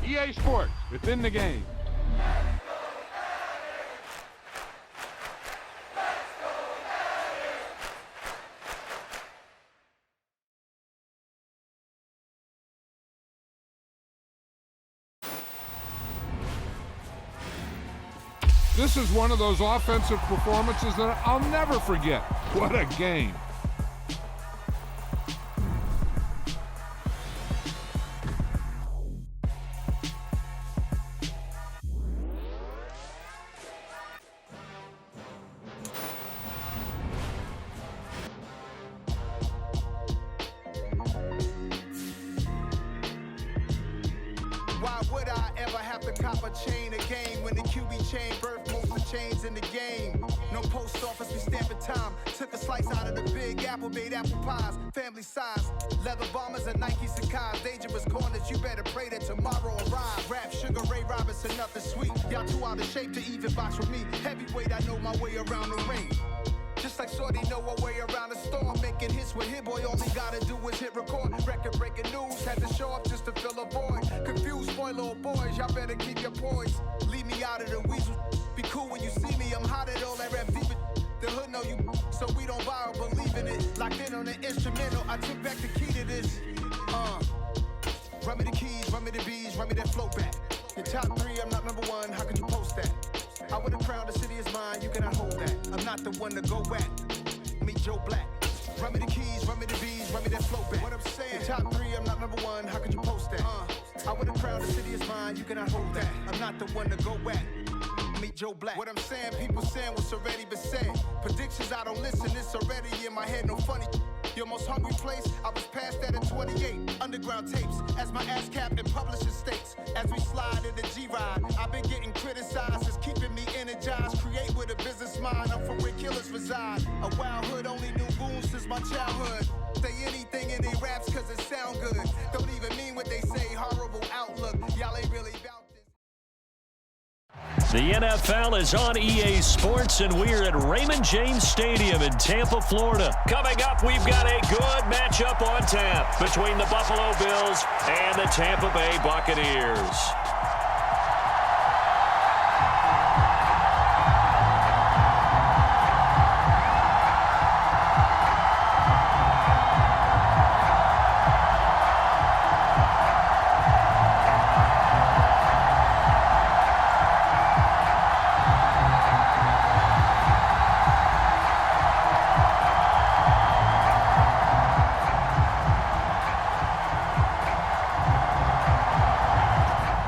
EA Sports, within the game. This is one of those offensive performances that I'll never forget. What a game. Why would I ever have to cop a chain a game when the QB chain birthed most of the chains in the game? No post office, we stamping time. Took a slice out of the big apple, made apple pies, family size. Leather bombers and Nike Sacai's. Dangerous corners, you better pray that tomorrow arrives. Rap, Sugar Ray Robinson, nothing sweet. Y'all too out of shape to even box with me. Heavyweight, I know my way around the ring. Just like Shorty know her way around the storm. Making hits with Hit Boy, all he gotta do is hit record. Record breaking news, had to show up just to fill a void. Confused, spoiled little boys, y'all better keep your poise. Leave me out of the weasel. Be cool when you see me, I'm hot at all that rap deep. The hood know you, so we don't borrow, believe in it. Locked in on the instrumental, I took back the key to this. Run me the keys, run me the bees, run me that flow back. Your top three, I'm not number one, how could you post that? I would've crowned the city is mine, you cannot hold that. I'm not the one to go back. Meet Joe Black. Run me the keys, run me the bees, run me that flow back. What I'm saying, your top three, I'm not number one, how could you post that? I would've crowned the city is mine, you cannot hold that. I'm not the one to go back. Meet Joe Black. What I'm saying, people saying what's already been said. Predictions, I don't listen, it's already in my head, no funny. Your most hungry place, I was past that in 28. Underground tapes, as my ass cap in publishing states. As we slide in the G-Ride, I've been getting criticized, it's keeping me energized. Create with a business mind, I'm from where killers reside. A wild hood, only knew goons since my childhood. Say anything in they raps cause it sound good. Don't even mean what they say, horrible outlook. Y'all ain't really about this. The NFL is on EA Sports, and we're at Raymond James Stadium in Tampa, Florida. Coming up, we've got a good matchup on tap between the Buffalo Bills and the Tampa Bay Buccaneers.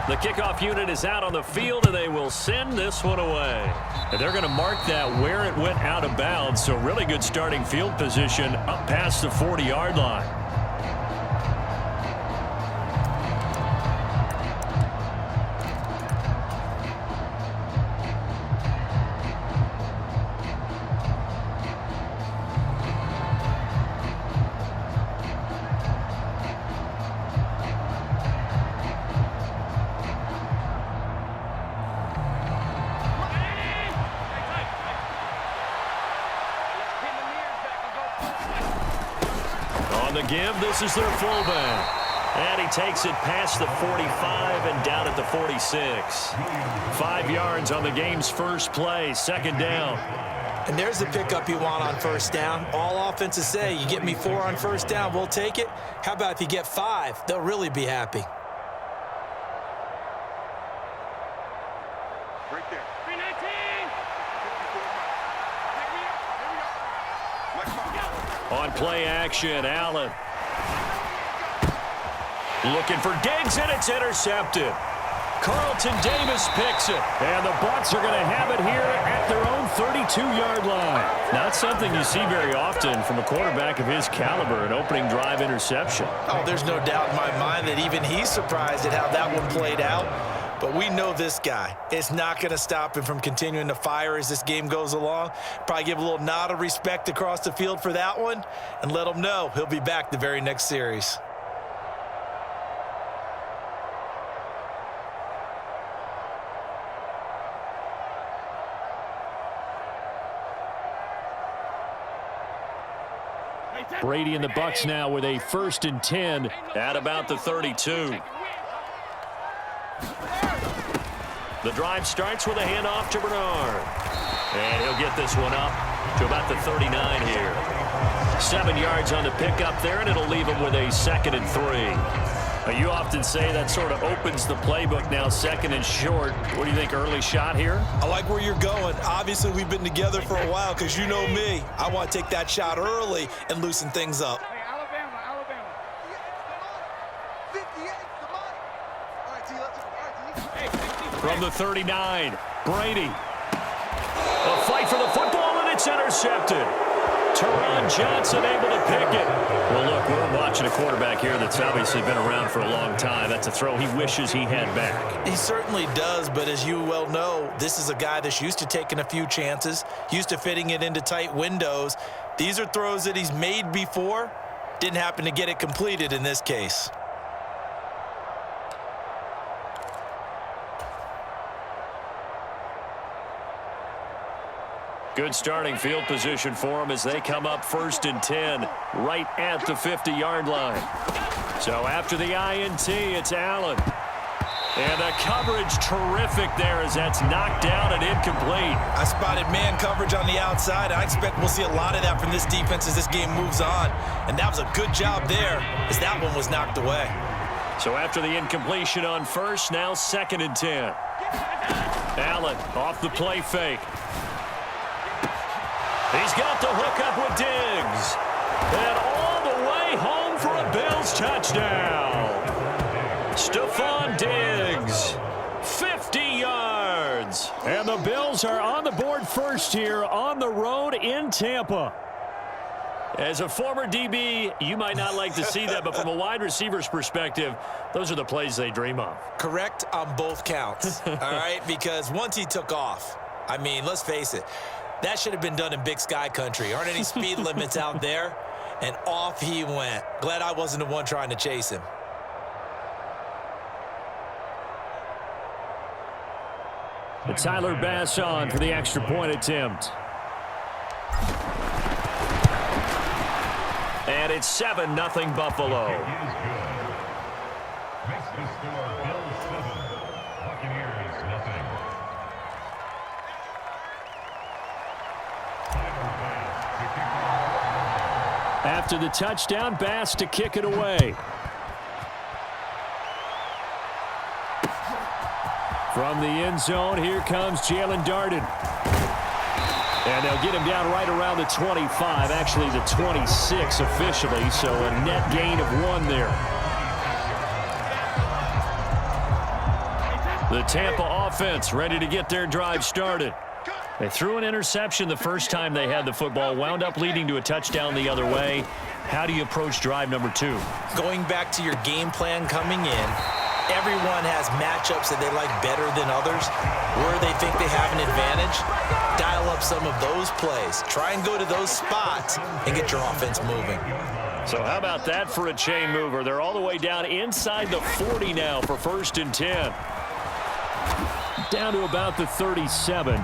The kickoff unit is out on the field, and they will send this one away. And they're going to mark that where it went out of bounds, so really good starting field position up past the 40-yard line. The give, this is their fullback. And he takes it past the 45 and down at the 46. 5 yards on the game's first play, second down. And there's the pickup you want on first down. All offenses say, you get me 4 on first down, we'll take it. How about if you get 5? They'll really be happy. Right there. 319. On play action, Allen. Looking for Diggs, and it's intercepted. Carlton Davis picks it. And the Bucs are going to have it here at their own 32-yard line. Not something you see very often from a quarterback of his caliber, an opening drive interception. Oh, there's no doubt in my mind that even he's surprised at how that one played out. But we know this guy. It's not going to stop him from continuing to fire as this game goes along. Probably give a little nod of respect across the field for that one and let him know he'll be back the very next series. Brady and the Bucs now with a 1st and 10 at about the 32. The drive starts with a handoff to Bernard. And he'll get this one up to about the 39 here. 7 yards on the pickup there, and it'll leave him with a 2nd and 3. You often say that sort of opens the playbook now, 2nd and short. What do you think, early shot here? I like where you're going. Obviously, we've been together for a while because you know me. I want to take that shot early and loosen things up. Hey, Alabama. 58, come on. All right, T, let's go. From the 39, Brady. A fight for the football, and it's intercepted. Teron Johnson able to pick it. Well, look, we're watching a quarterback here that's obviously been around for a long time. That's a throw he wishes he had back. He certainly does, but as you well know, this is a guy that's used to taking a few chances, used to fitting it into tight windows. These are throws that he's made before. Didn't happen to get it completed in this case. Good starting field position for them as they come up 1st and 10, right at the 50-yard line. So after the INT, it's Allen. And the coverage terrific there as that's knocked down and incomplete. I spotted man coverage on the outside. I expect we'll see a lot of that from this defense as this game moves on. And that was a good job there as that one was knocked away. So after the incompletion on 1st, now 2nd and 10. Allen off the play fake. He's got the hook up with Diggs. And all the way home for a Bills touchdown. Stephon Diggs, 50 yards. And the Bills are on the board first here on the road in Tampa. As a former DB, you might not like to see that, but from a wide receiver's perspective, those are the plays they dream of. Correct on both counts, all right? Because once he took off, I mean, let's face it, that should have been done in Big Sky country. Aren't any speed limits out there? And off he went. Glad I wasn't the one trying to chase him. And Tyler Bass on for the extra point attempt. And it's 7-0 Buffalo. After the touchdown, Bass to kick it away. From the end zone, here comes Jalen Darden. And they'll get him down right around the 25, actually the 26 officially, so a net gain of 1 there. The Tampa offense ready to get their drive started. They threw an interception the first time they had the football, wound up leading to a touchdown the other way. How do you approach drive number 2? Going back to your game plan coming in, everyone has matchups that they like better than others. Where they think they have an advantage, dial up some of those plays. Try and go to those spots and get your offense moving. So how about that for a chain mover? They're all the way down inside the 40 now for 1st and 10. Down to about the 37.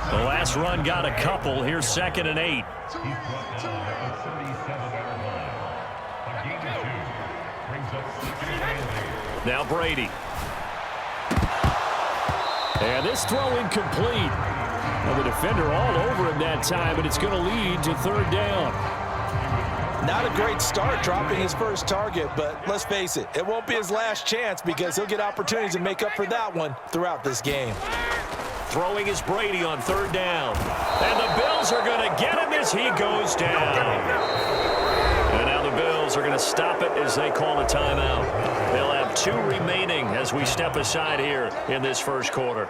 The last run got a couple. Here's 2nd and 8. Now Brady. And this throw incomplete. Well, the defender all over him that time, but it's going to lead to 3rd down. Not a great start dropping his first target, but let's face it, it won't be his last chance because he'll get opportunities to make up for that one throughout this game. Throwing is Brady on 3rd down. And the Bills are going to get him as he goes down. And now the Bills are going to stop it as they call a timeout. They'll have 2 remaining as we step aside here in this first quarter.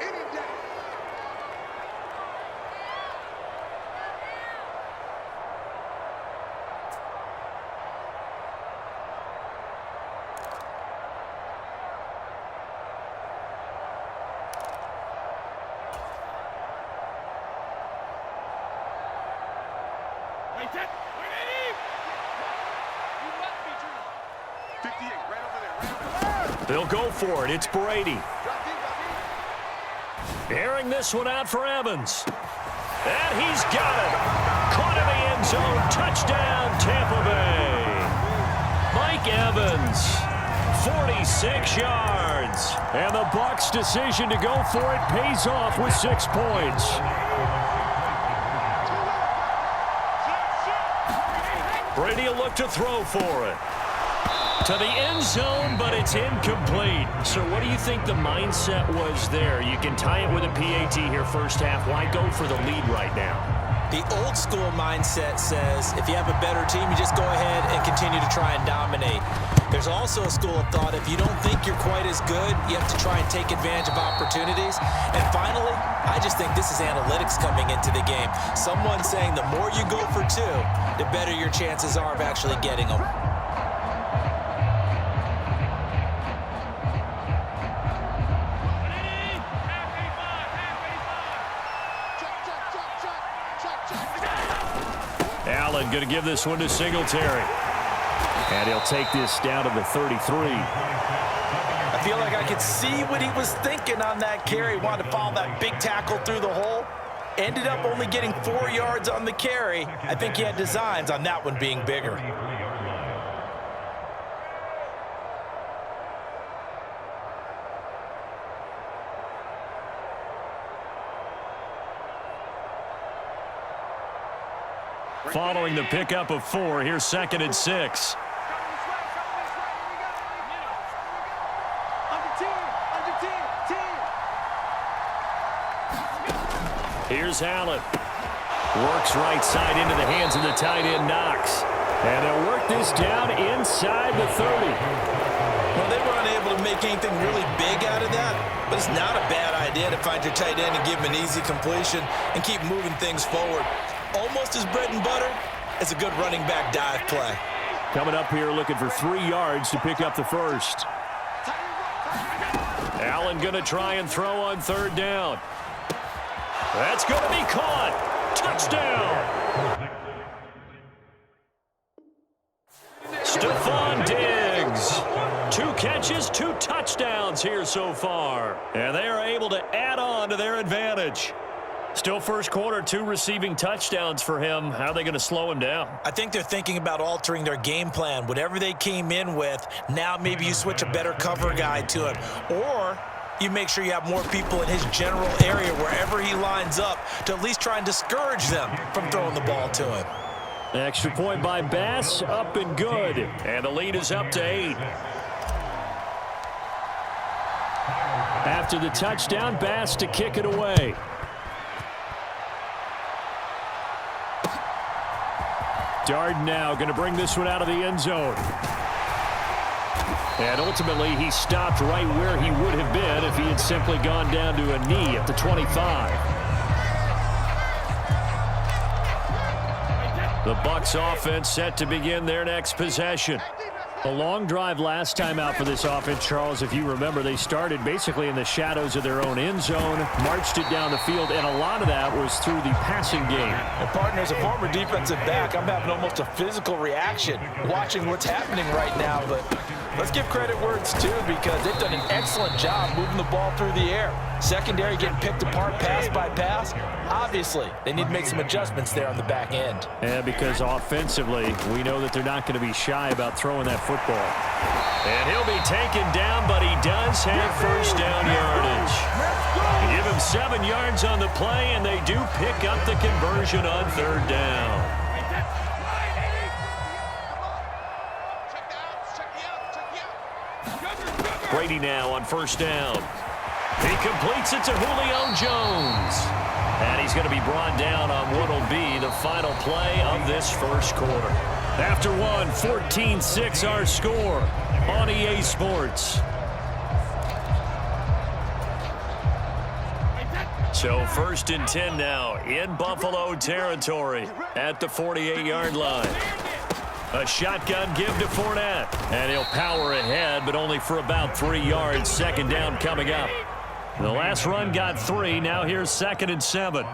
They'll go for it. It's Brady. Airing this one out for Evans. And he's got it. Caught in the end zone. Touchdown, Tampa Bay. Mike Evans, 46 yards. And the Bucs' decision to go for it pays off with 6 points. Brady will look to throw for it. To the end zone, but it's incomplete. So what do you think the mindset was there? You can tie it with a PAT here first half. Why go for the lead right now? The old school mindset says if you have a better team, you just go ahead and continue to try and dominate. There's also a school of thought, if you don't think you're quite as good, you have to try and take advantage of opportunities. And finally, I just think this is analytics coming into the game. Someone saying the more you go for 2, the better your chances are of actually getting them. Allen going to give this one to Singletary. And he'll take this down to the 33. I feel like I could see what he was thinking on that carry. Wanted to follow that big tackle through the hole. Ended up only getting 4 yards on the carry. I think he had designs on that one being bigger. Following the pickup of 4, here's 2nd and 6. Here's Allen. Works right side into the hands of the tight end, Knox. And they'll work this down inside the 30. Well, they were unable to make anything really big out of that, but it's not a bad idea to find your tight end and give him an easy completion and keep moving things forward. Almost as bread and butter as a good running back dive play. Coming up here looking for 3 yards to pick up the first. Allen going to try and throw on 3rd down. That's going to be caught. Touchdown. Stephon Diggs. 2 catches, 2 touchdowns here so far. And they are able to add on to their advantage. Still first quarter, 2 receiving touchdowns for him. How are they going to slow him down? I think they're thinking about altering their game plan. Whatever they came in with, now maybe you switch a better cover guy to him. Or you make sure you have more people in his general area wherever he lines up to at least try and discourage them from throwing the ball to him. Extra point by Bass, up and good. And the lead is up to 8. After the touchdown, Bass to kick it away. Darden now going to bring this one out of the end zone. And ultimately, he stopped right where he would have been if he had simply gone down to a knee at the 25. The Bucs offense set to begin their next possession. A long drive last time out for this offense, Charles. If you remember, they started basically in the shadows of their own end zone, marched it down the field, and a lot of that was through the passing game. And partner, as a former defensive back, I'm having almost a physical reaction watching what's happening right now. But let's give credit where it's due, because they've done an excellent job moving the ball through the air. Secondary getting picked apart pass by pass. Obviously, they need to make some adjustments there on the back end. And because offensively, we know that they're not going to be shy about throwing that football. And he'll be taken down, but he does have first down yardage. Give him 7 yards on the play, and they do pick up the conversion on 3rd down. Brady now on 1st down. He completes it to Julio Jones. And he's going to be brought down on what will be the final play of this first quarter. After 14-6 our score on EA Sports. So 1st and 10 now in Buffalo territory at the 48-yard line. A shotgun give to Fournette. And he'll power ahead, but only for about 3 yards. 2nd down coming up. The last run got 3. Now here's 2nd and 7.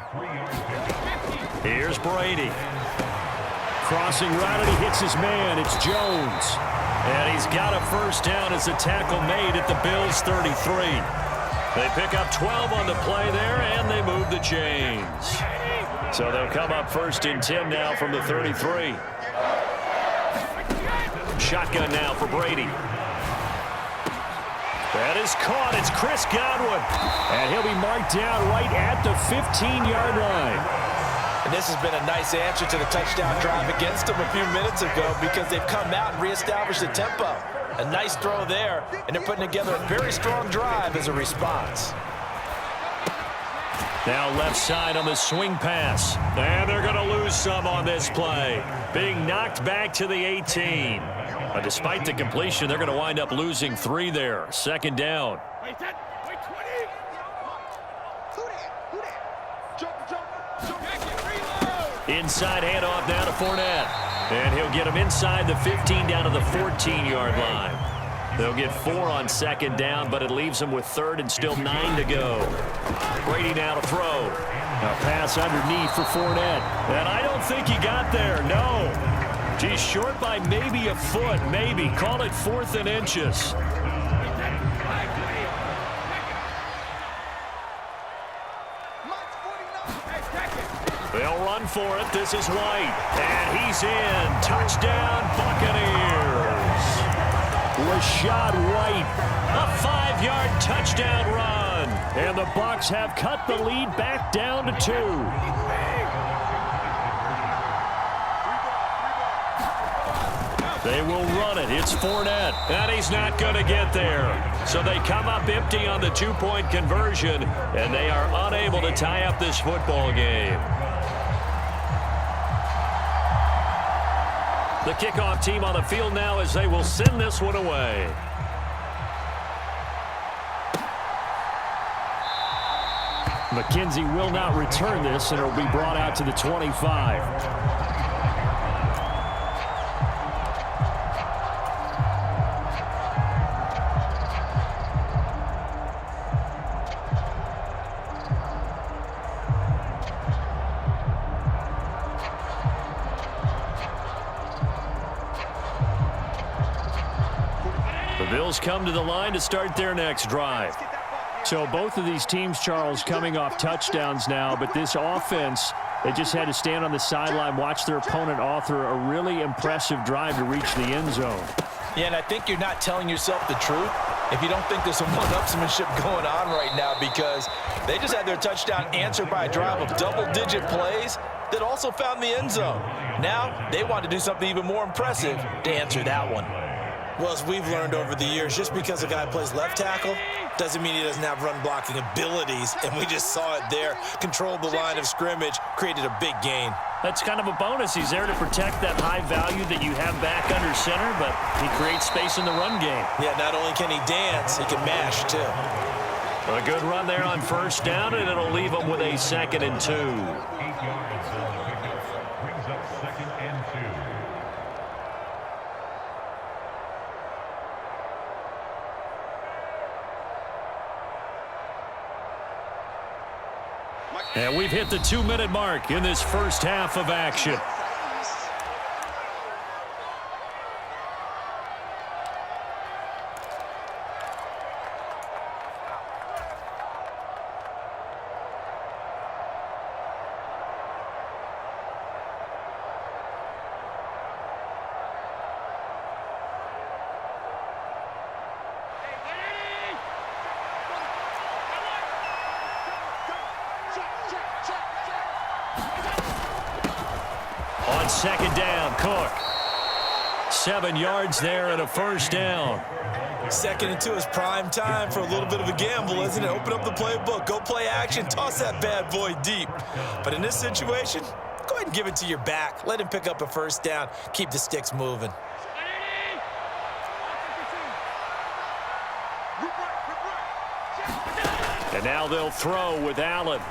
Here's Brady. Crossing right, and he hits his man. It's Jones. And he's got a first down as the tackle made at the Bills' 33. They pick up 12 on the play there, and they move the chains. So they'll come up 1st and 10 now from the 33. Shotgun now for Brady. That is caught. It's Chris Godwin. And he'll be marked down right at the 15-yard line. And this has been a nice answer to the touchdown drive against them a few minutes ago because they've come out and reestablished the tempo. A nice throw there, and they're putting together a very strong drive as a response. Now left side on the swing pass. And they're going to lose some on this play. Being knocked back to the 18. Despite the completion, they're going to wind up losing 3 there. Second down. Inside handoff now to Fournette. And he'll get him inside the 15 down to the 14-yard line. They'll get 4 on second down, but it leaves them with third and still 9 to go. Brady now to throw. A pass underneath for Fournette. And I don't think he got there, no. He's short by maybe a foot, maybe. Call it 4th and inches. They'll run for it. This is White. And he's in. Touchdown, Buccaneers. Rashad White. A 5-yard touchdown run. And the Bucs have cut the lead back down to 2. They will run it. It's Fournette. And he's not going to get there. So they come up empty on the 2-point conversion, and they are unable to tie up this football game. The kickoff team on the field now as they will send this one away. McKenzie will not return this, and it will be brought out to the 25. Bills come to the line to start their next drive. So both of these teams, Charles, coming off touchdowns now, but this offense, they just had to stand on the sideline, watch their opponent author a really impressive drive to reach the end zone. Yeah, and I think you're not telling yourself the truth if you don't think there's some one-upsmanship going on right now, because they just had their touchdown answered by a drive of double-digit plays that also found the end zone. Now they want to do something even more impressive to answer that one. Well, as we've learned over the years, just because a guy plays left tackle doesn't mean he doesn't have run-blocking abilities, and we just saw it there. Controlled the line of scrimmage, created a big gain. That's kind of a bonus. He's there to protect that high value that you have back under center, but he creates space in the run game. Yeah, not only can he dance, he can mash, too. A good run there on first down, and it'll leave him with a 2nd and 2. And we've hit the 2-minute mark in this first half of action. On second down, Cook. 7 yards there and a first down. 2nd and 2 is prime time for a little bit of a gamble, isn't it? Open up the playbook, go play action, toss that bad boy deep. But in this situation, go ahead and give it to your back. Let him pick up a first down. Keep the sticks moving. And now they'll throw with Allen.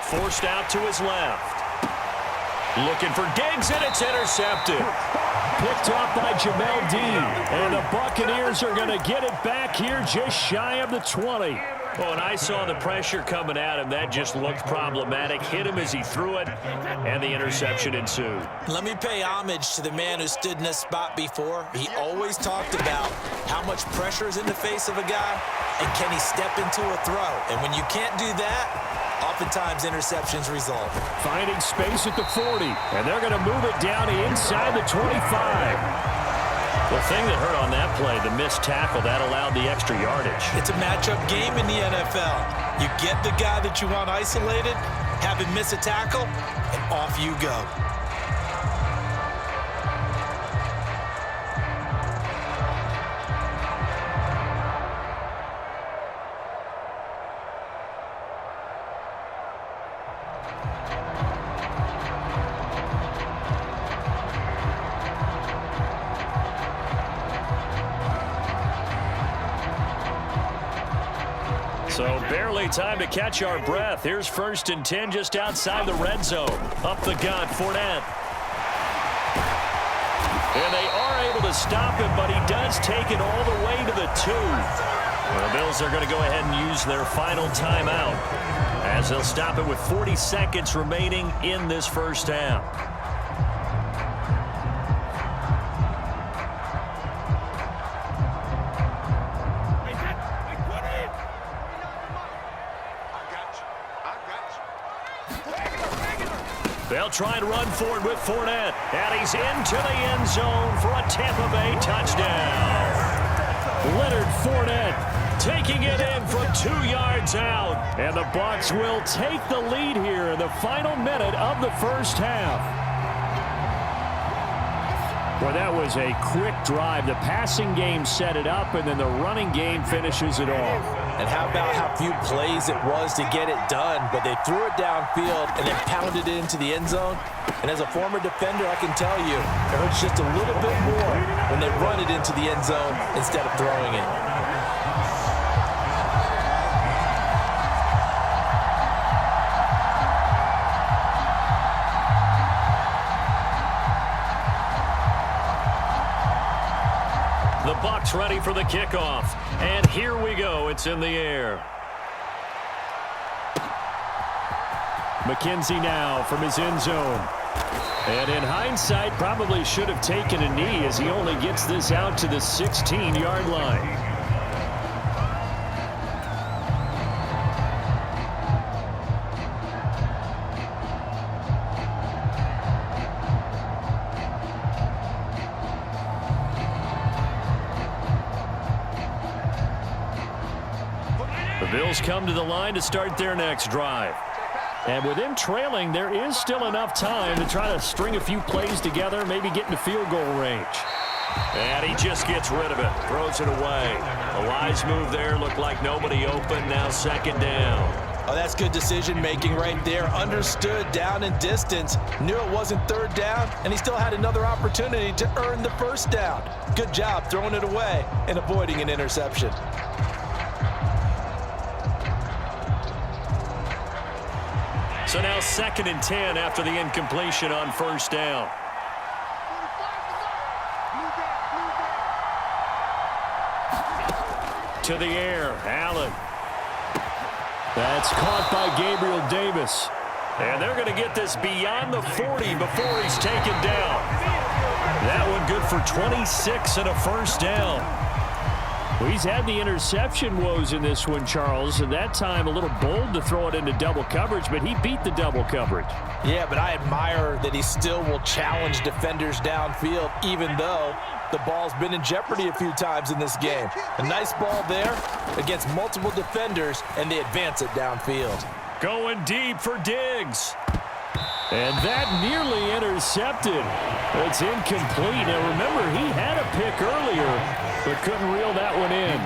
Forced out to his left. Looking for Diggs, and it's intercepted. Picked off by Jamel Dean. And the Buccaneers are going to get it back here just shy of the 20. Oh, and I saw the pressure coming at him. That just looked problematic. Hit him as he threw it, and the interception ensued. Let me pay homage to the man who stood in this spot before. He always talked about how much pressure is in the face of a guy, and can he step into a throw. And when you can't do that, oftentimes interceptions result. Finding space at the 40, and they're going to move it down inside the 25. The thing that hurt on that play, the missed tackle, that allowed the extra yardage. It's a matchup game in the NFL. You get the guy that you want isolated, have him miss a tackle, and off you go. So barely time to catch our breath. Here's 1st and 10 just outside the red zone. Up the gun, Fournette. And they are able to stop him, but he does take it all the way to the 2. The Bills are going to go ahead and use their final timeout as they'll stop it with 40 seconds remaining in this first half. They'll try and run forward with Fournette. And he's into the end zone for a Tampa Bay touchdown. Leonard Fournette taking it in from 2 yards out. And the Bucs will take the lead here in the final minute of the first half. Well, that was a quick drive. The passing game set it up, and then the running game finishes it off. And how about how few plays it was to get it done, but they threw it downfield and then pounded it into the end zone. And as a former defender, I can tell you, it hurts just a little bit more when they run it into the end zone instead of throwing it. The Bucs ready for the kickoff. And here we go. It's in the air. McKenzie now from his end zone. And in hindsight, probably should have taken a knee as he only gets this out to the 16-yard line. Bills come to the line to start their next drive. And with them trailing, there is still enough time to try to string a few plays together, maybe get into field goal range. And he just gets rid of it, throws it away. A wise move there, looked like nobody open, now 2nd down. Oh, that's good decision-making right there. Understood down and distance. Knew it wasn't 3rd down, and he still had another opportunity to earn the 1st down. Good job throwing it away and avoiding an interception. So now 2nd and 10 after the incompletion on 1st down. To the air, Allen. That's caught by Gabriel Davis. And they're going to get this beyond the 40 before he's taken down. That one good for 26 and a 1st down. Well, he's had the interception woes in this one, Charles, and that time a little bold to throw it into double coverage, but he beat the double coverage. Yeah, but I admire that he still will challenge defenders downfield, even though the ball's been in jeopardy a few times in this game. A nice ball there against multiple defenders, and they advance it downfield. Going deep for Diggs. And that nearly intercepted. It's incomplete. Now, remember, he had a pick earlier, but couldn't reel that one in.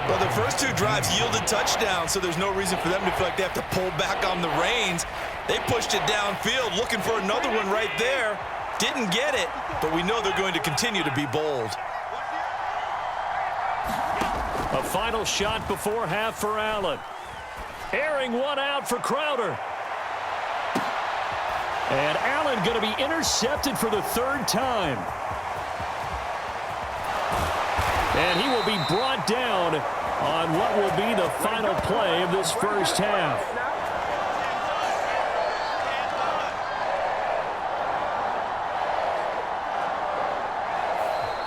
Well, the first 2 drives yielded touchdowns, so there's no reason for them to feel like they have to pull back on the reins. They pushed it downfield, looking for another one right there. Didn't get it, but we know they're going to continue to be bold. A final shot before half for Allen. Airing one out for Crowder. And Allen going to be intercepted for the 3rd time. And he will be brought down on what will be the final play of this first half.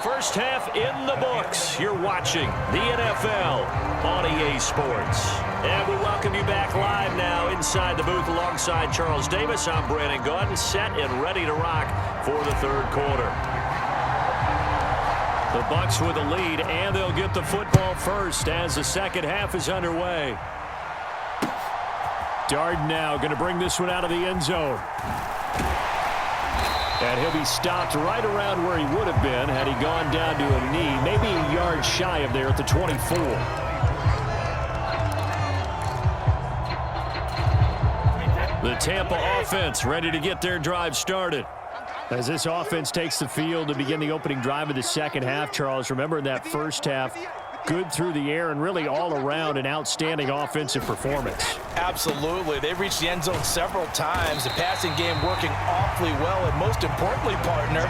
First half in the books. You're watching the NFL on EA Sports. And we welcome you back live now inside the booth alongside Charles Davis. I'm Brandon GON, set and ready to rock for the 3rd quarter. The Bucs with a lead, and they'll get the football first as the second half is underway. Darden now going to bring this one out of the end zone. And he'll be stopped right around where he would have been had he gone down to a knee, maybe a yard shy of there at the 24. The Tampa offense ready to get their drive started. As this offense takes the field to begin the opening drive of the second half, Charles, remember in that first half, good through the air and really all around an outstanding offensive performance. Absolutely. They've reached the end zone several times. The passing game working awfully well, and most importantly, partner.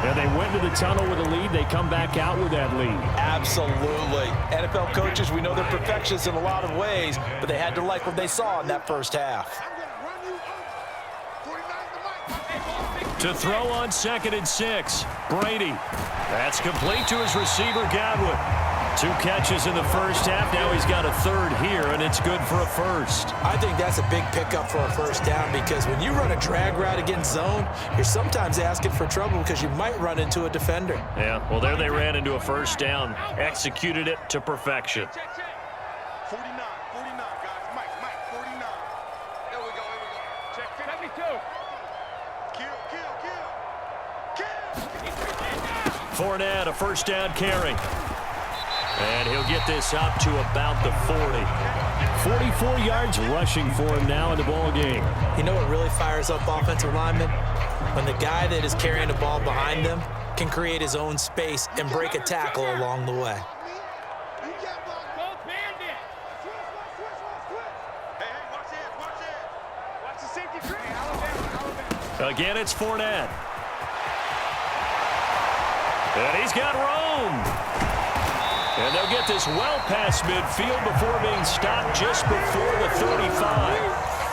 And they went to the tunnel with a lead. They come back out with that lead. Absolutely. NFL coaches, we know they're perfectionists in a lot of ways, but they had to like what they saw in that first half. To throw on 2nd and 6, Brady. That's complete to his receiver, Godwin. 2 catches in the first half. Now he's got a third here, and it's good for a first. I think that's a big pickup for a first down because when you run a drag route against zone, you're sometimes asking for trouble because you might run into a defender. Yeah, well, there they ran into a first down. Executed it to perfection. 49, guys. Mike, 49. There we go. Check 72. Kill. Fournette, a first down carry. And he'll get this up to about the 40. 44 yards rushing for him now in the ball game. You know what really fires up offensive linemen? When the guy that is carrying the ball behind them can create his own space and break a tackle along the way. Again, it's Fournette. And he's got room. And they'll get this well past midfield before being stopped just before the 35.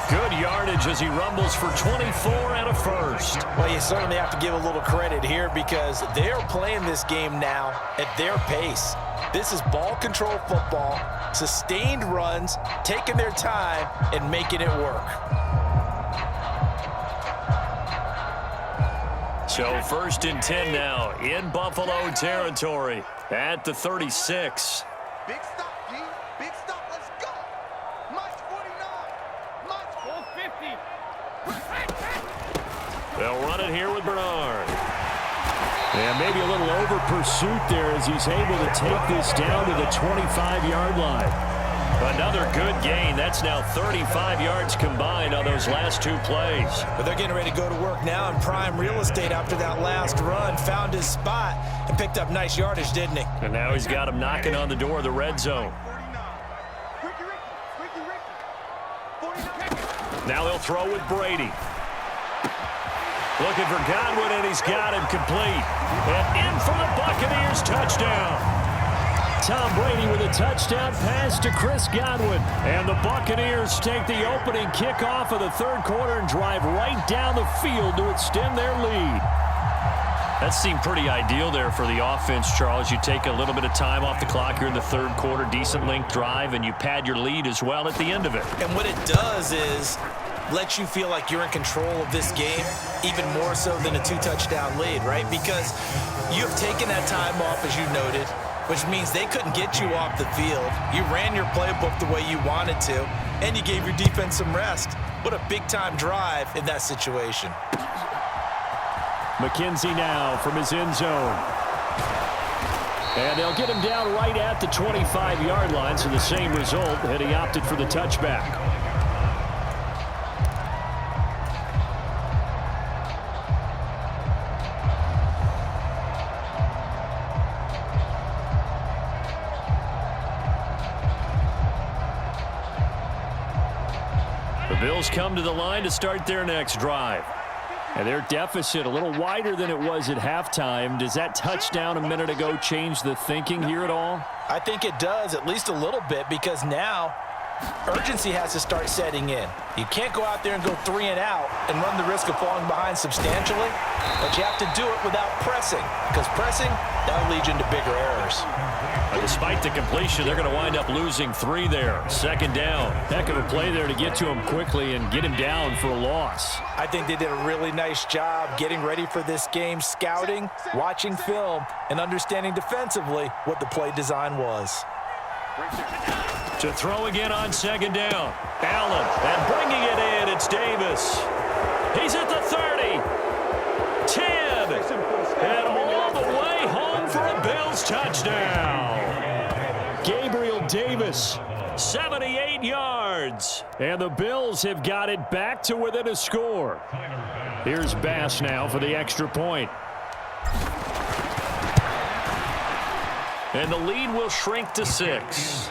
Good yardage as he rumbles for 24 and a first. Well, you certainly have to give a little credit here because they're playing this game now at their pace. This is ball control football, sustained runs, taking their time, and making it work. So 1st and 10 now in Buffalo territory at the 36. Big stop, D. Big stop. Let's go. Mike 49. Mike 50. They'll run it here with Bernard. And maybe a little over pursuit there as he's able to take this down to the 25-yard line. Another good gain. That's now 35 yards combined on those last 2 plays. But they're getting ready to go to work now in prime real estate after that last run. Found his spot and picked up nice yardage, didn't he? And now he's got him knocking on the door of the red zone. Now they'll throw with Brady. Looking for Godwin, and he's got him complete. And in for the Buccaneers touchdown. Tom Brady with a touchdown pass to Chris Godwin. And the Buccaneers take the opening kickoff of the 3rd quarter and drive right down the field to extend their lead. That seemed pretty ideal there for the offense, Charles. You take a little bit of time off the clock here in the 3rd quarter, decent length drive, and you pad your lead as well at the end of it. And what it does is let you feel like you're in control of this game, even more so than a 2-touchdown lead, right? Because you have taken that time off, as you noted, which means they couldn't get you off the field. You ran your playbook the way you wanted to, and you gave your defense some rest. What a big-time drive in that situation. McKenzie now from his end zone. And they'll get him down right at the 25-yard line, so the same result had he opted for the touchback. The Bills come to the line to start their next drive. And their deficit a little wider than it was at halftime. Does that touchdown a minute ago change the thinking here at all? I think it does, at least a little bit, because now Urgency has to start setting in. You can't go out there and go 3 and out and run the risk of falling behind substantially, but you have to do it without pressing, because pressing, that'll lead you into bigger errors. But despite the completion, they're going to wind up losing 3 there. 2nd down. Heck of a play there to get to him quickly and get him down for a loss. I think they did a really nice job getting ready for this game, scouting, watching film, and understanding defensively what the play design was. To throw again on 2nd down. Allen, and bringing it in, it's Davis. He's at the 30. 10. And all the way home for a Bills touchdown. Gabriel Davis, 78 yards. And the Bills have got it back to within a score. Here's Bass now for the extra point. And the lead will shrink to 6.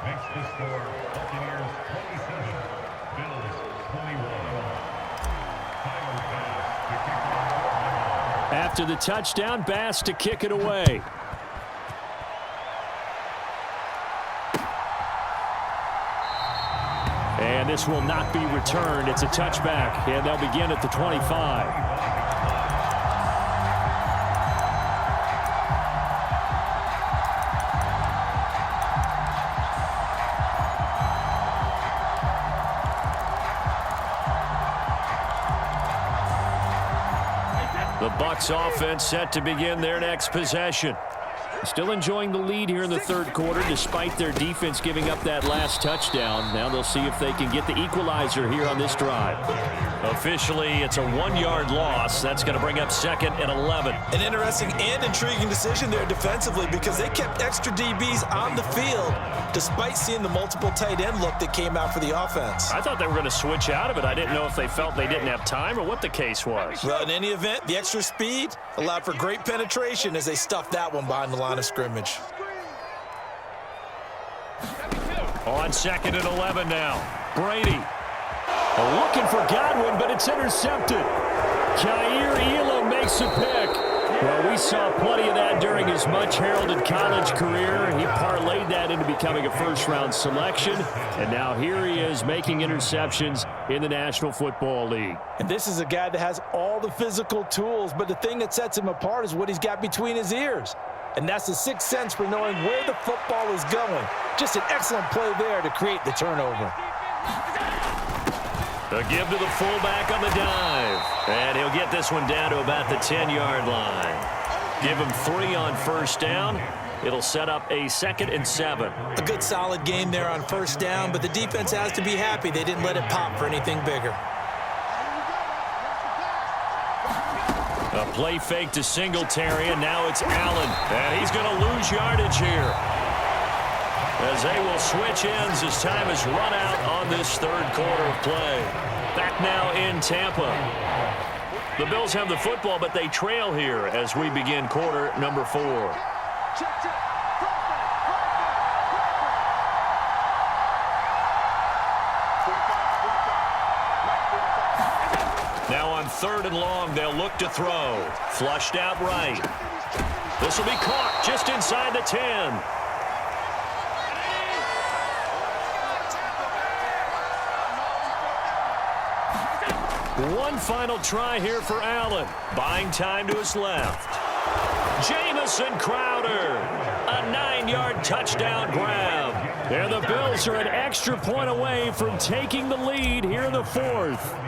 Next to score, Buccaneers 27, Bills 21. After the touchdown, Bass to kick it away. And this will not be returned. It's a touchback, and they'll begin at the 25. The Bucs offense set to begin their next possession. Still enjoying the lead here in the 3rd quarter despite their defense giving up that last touchdown. Now they'll see if they can get the equalizer here on this drive. Officially, it's a 1-yard loss. That's going to bring up 2nd and 11. An interesting and intriguing decision there defensively because they kept extra DBs on the field despite seeing the multiple tight end look that came out for the offense. I thought they were going to switch out of it. I didn't know if they felt they didn't have time or what the case was. Well, in any event, the extra speed allowed for great penetration as they stuffed that one behind the line of scrimmage. On 2nd and 11 now. Brady. Looking for Godwin, but it's intercepted. Khair Elam makes a pick. Well, we saw plenty of that during his much-heralded college career. He parlayed that into becoming a first-round selection, and now here he is making interceptions in the National Football League. And this is a guy that has all the physical tools, but the thing that sets him apart is what he's got between his ears. And that's the 6th sense for knowing where the football is going. Just an excellent play there to create the turnover. The give to the fullback on the dive. And he'll get this one down to about the 10-yard line. Give him 3 on 1st down. It'll set up a 2nd and 7. A good solid game there on 1st down, but the defense has to be happy they didn't let it pop for anything bigger. A play fake to Singletary, and now it's Allen. And he's going to lose yardage here, as they will switch ends as time has run out on this 3rd quarter of play. Back now in Tampa. The Bills have the football, but they trail here as we begin quarter number 4. Now on 3rd and long, they'll look to throw. Flushed out right. This will be caught just inside the 10. One final try here for Allen. Buying time to his left. Jamison Crowder. A 9-yard touchdown grab. And the Bills are an extra point away from taking the lead here in the 4th.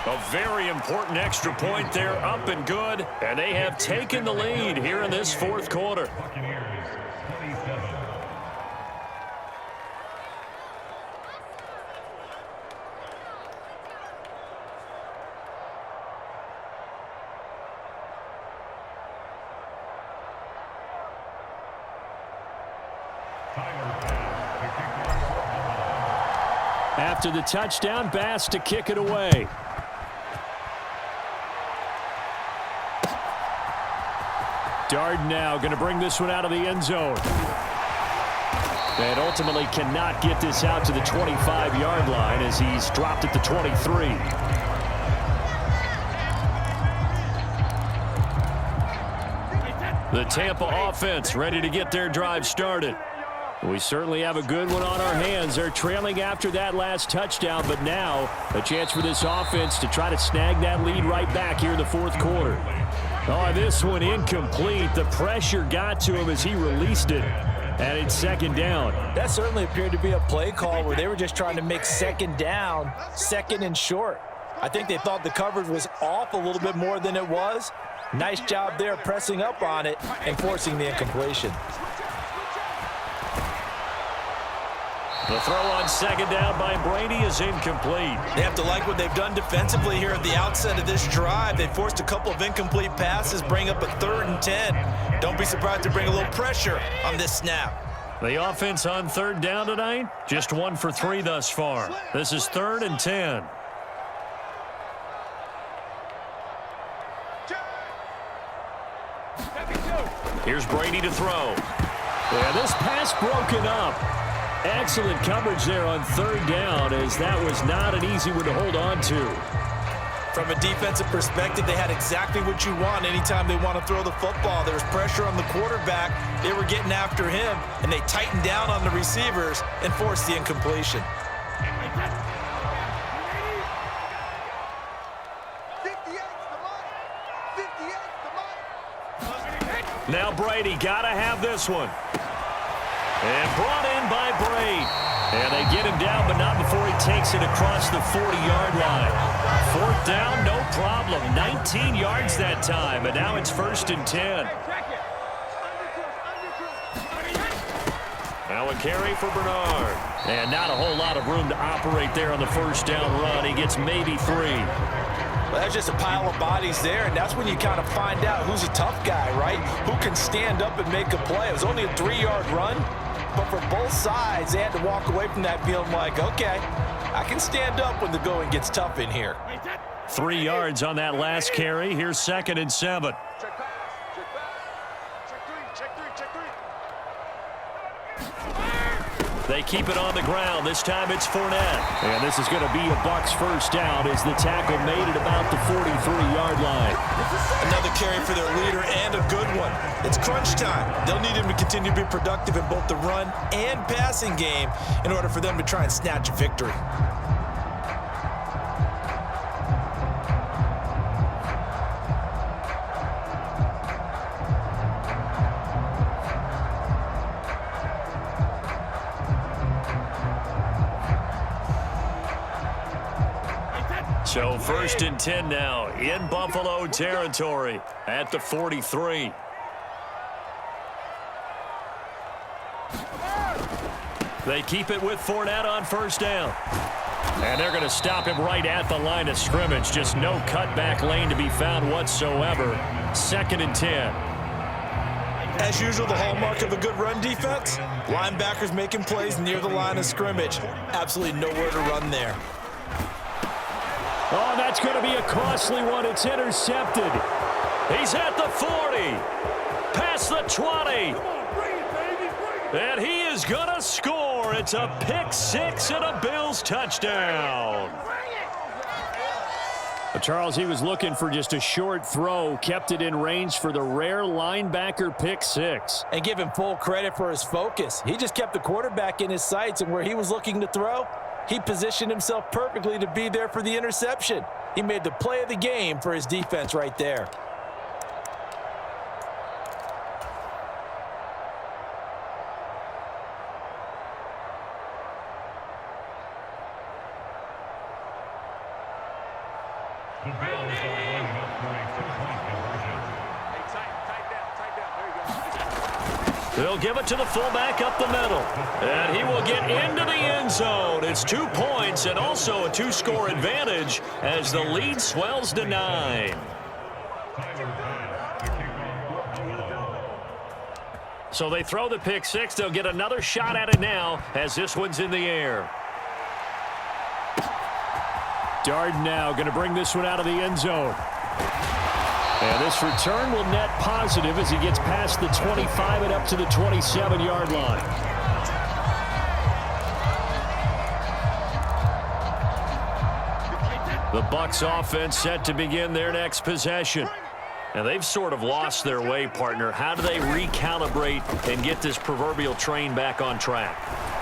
A very important extra point there, up and good. And they have taken the lead here in this 4th quarter. After the touchdown, Bass to kick it away. Darden now going to bring this one out of the end zone. And ultimately cannot get this out to the 25-yard line as he's dropped at the 23. The Tampa offense ready to get their drive started. We certainly have a good one on our hands. They're trailing after that last touchdown, but now a chance for this offense to try to snag that lead right back here in the fourth quarter. Oh, this one incomplete. The pressure got to him as he released it, and it's second down. That certainly appeared to be a play call where they were just trying to make second down, second and short. I think they thought the coverage was off a little bit more than it was. Nice job there pressing up on it and forcing the incompletion. The throw on second down by Brady is incomplete. They have to like what they've done defensively here at the outset of this drive. They forced a couple of incomplete passes, bring up a 3rd and 10. Don't be surprised to bring a little pressure on this snap. The offense on third down tonight, just 1 for 3 thus far. This is 3rd and 10. Here's Brady to throw. Yeah, this pass broken up. Excellent coverage there on third down, as that was not an easy one to hold on to. From a defensive perspective, they had exactly what you want anytime they want to throw the football. There was pressure on the quarterback. They were getting after him, and they tightened down on the receivers and forced the incompletion. Now Brady got to have this one. And brought in by Brady. And they get him down, but not before he takes it across the 40-yard line. 4th down, no problem. 19 yards that time, and now it's 1st and 10. Now a carry for Bernard. And not a whole lot of room to operate there on the 1st down run. He gets maybe 3. Well, that's just a pile of bodies there, and that's when you kind of find out who's a tough guy, right? Who can stand up and make a play. It was only a 3-yard run, but for both sides, they had to walk away from that feeling like, okay, I can stand up when the going gets tough in here. 3 yards on that last carry. Here's 2nd and 7. They keep it on the ground. This time it's Fournette. And this is going to be a Bucs 1st down as the tackle made it about the 43-yard line. Another carry for their leader and a good one. It's crunch time. They'll need him to continue to be productive in both the run and passing game in order for them to try and snatch a victory. So 1st and 10 now in Buffalo territory at the 43. They keep it with Fournette on 1st down. And they're going to stop him right at the line of scrimmage. Just no cutback lane to be found whatsoever. 2nd and 10. As usual, the hallmark of a good run defense, linebackers making plays near the line of scrimmage. Absolutely nowhere to run there. Oh, that's going to be a costly one. It's intercepted. He's at the 40. Past the 20. And he is going to score. It's a pick 6 and a Bills touchdown. Charles, he was looking for just a short throw, kept it in range for the rare linebacker pick 6. And give him full credit for his focus. He just kept the quarterback in his sights, and where he was looking to throw, he positioned himself perfectly to be there for the interception. He made the play of the game for his defense right there. The Bills are lining up for a 2-point conversion. They'll give it to the fullback up the middle. And he will get into the end zone. It's 2 points and also a 2-score advantage as the lead swells to 9. So they throw the pick 6. They'll get another shot at it now as this one's in the air. Darden now going to bring this one out of the end zone. And this return will net positive as he gets past the 25 and up to the 27-yard line. The Bucs offense set to begin their next possession. And they've sort of lost their way, partner. How do they recalibrate and get this proverbial train back on track?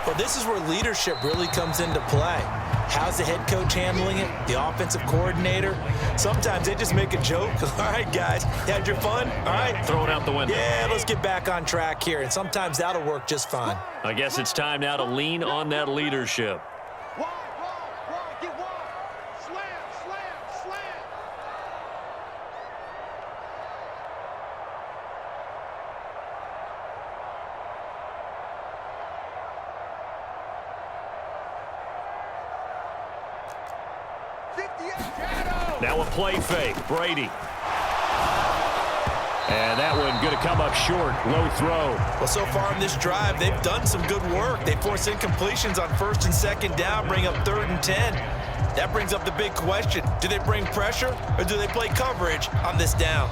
Well, this is where leadership really comes into play. How's the head coach handling it? The offensive coordinator? Sometimes they just make a joke. All right, guys, you had your fun? All right. Throw it out the window. Yeah, let's get back on track here. And sometimes that'll work just fine. I guess it's time now to lean on that leadership. Now a play fake. Brady. And that one going to come up short. Low throw. Well, so far in this drive, they've done some good work. They force incompletions on 1st and 2nd down, bring up 3rd and 10. That brings up the big question. Do they bring pressure or do they play coverage on this down?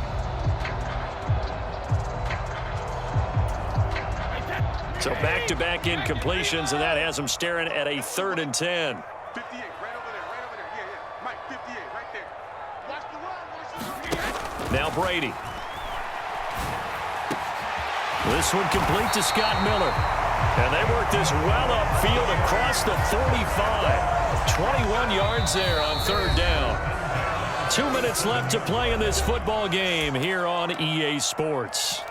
So back-to-back incompletions, and that has them staring at a 3rd and 10. 58, right over there, right over there. Yeah. Mike, 58, right there. Watch the run, Now Brady. This one complete to Scott Miller. And they work this well upfield across the 45. 21 yards there on 3rd down. 2 minutes left to play in this football game here on EA Sports.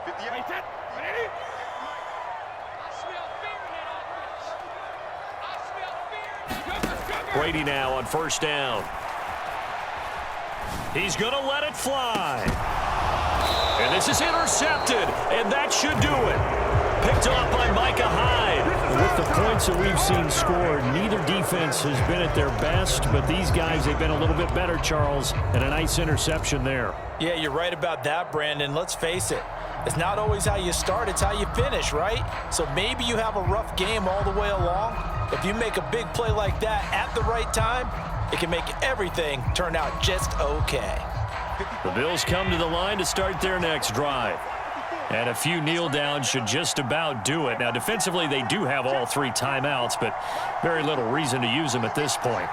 58, ready? Brady now on 1st down. He's going to let it fly. And this is intercepted, and that should do it. Picked off by Micah Hyde. With the points that we've seen scored, neither defense has been at their best, but these guys, they've been a little bit better, Charles, and a nice interception there. Yeah, you're right about that, Brandon. Let's face it. It's not always how you start, it's how you finish, right? So maybe you have a rough game all the way along. If you make a big play like that at the right time, it can make everything turn out just okay. The Bills come to the line to start their next drive. And a few kneel downs should just about do it. Now, defensively, they do have all 3 timeouts, but very little reason to use them at this point.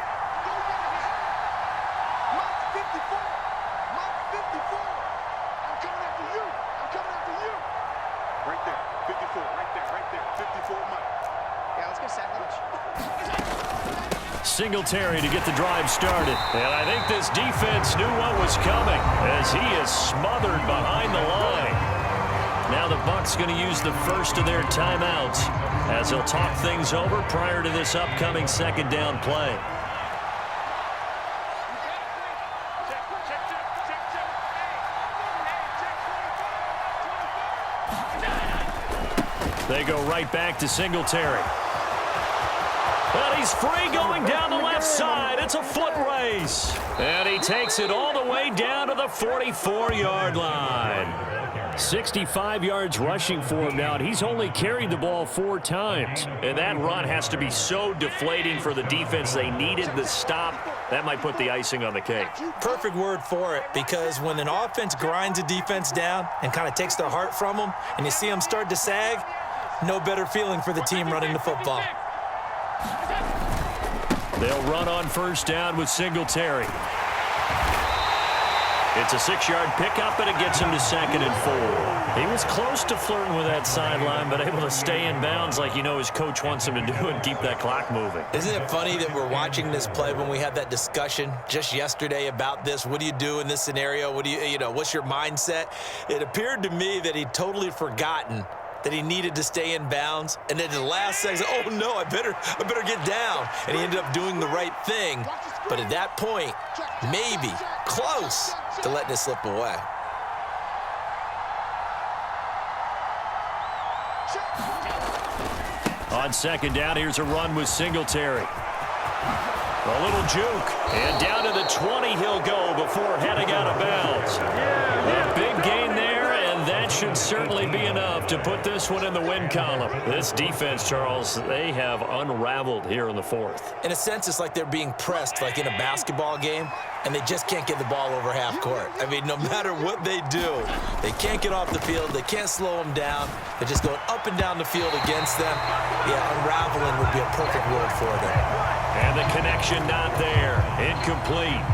Singletary to get the drive started. And I think this defense knew what was coming as he is smothered behind the line. Now the Bucs going to use the first of their timeouts as they'll talk things over prior to this upcoming 2nd down play. They go right back to Singletary. And he's free going down the left side. It's a foot race. And he takes it all the way down to the 44-yard line. 65 yards rushing for him now, and he's only carried the ball 4 times. And that run has to be so deflating for the defense. They needed the stop. That might put the icing on the cake. Perfect word for it, because when an offense grinds a defense down and kind of takes their heart from them, and you see them start to sag, no better feeling for the team running the football. They'll run on 1st down with Singletary. It's a 6-yard pickup, and it gets him to 2nd and 4. He was close to flirting with that sideline, but able to stay in bounds like you know his coach wants him to do and keep that clock moving. Isn't it funny that we're watching this play when we had that discussion just yesterday about this? What do you do in this scenario? What do you know, what's your mindset? It appeared to me that he'd totally forgotten that he needed to stay in bounds, and then at the last second, oh no, I better get down. And he ended up doing the right thing. But at that point, maybe close to letting it slip away. On 2nd down, here's a run with Singletary. A little juke, and down to the 20 he'll go before heading out of bounds. A big gain there, and that should certainly be enough to put this one in the win column. This defense, Charles, they have unraveled here in the 4th. In a sense, it's like they're being pressed like in a basketball game, and they just can't get the ball over half court. I memean, no matter what they do, they can't get off the field. They can't slow them down. They're just going up and down the field against them. Yeah, unraveling would be a perfect word for them. And the connection not there. Incomplete.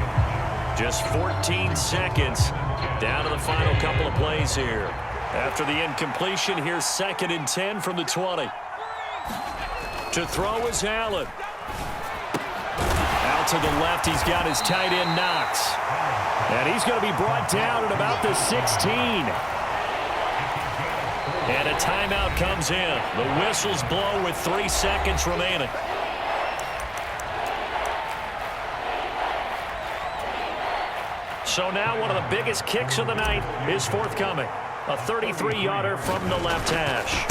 Just 14 seconds down to the final couple of plays here. After the incompletion, here's 2nd and 10 from the 20. To throw is Allen. Out to the left, he's got his tight end Knox. And he's going to be brought down at about the 16. And a timeout comes in. The whistles blow with 3 seconds remaining. So now one of the biggest kicks of the night is forthcoming. A 33-yarder from the left hash.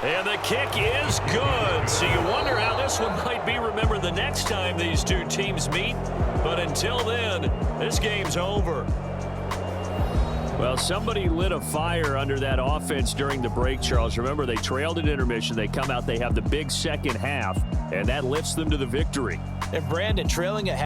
And the kick is good. So you wonder how this one might be remembered the next time these two teams meet. But until then, this game's over. Well, somebody lit a fire under that offense during the break, Charles. Remember, they trailed at intermission. They come out, they have the big second half, and that lifts them to the victory. And Brandon trailing at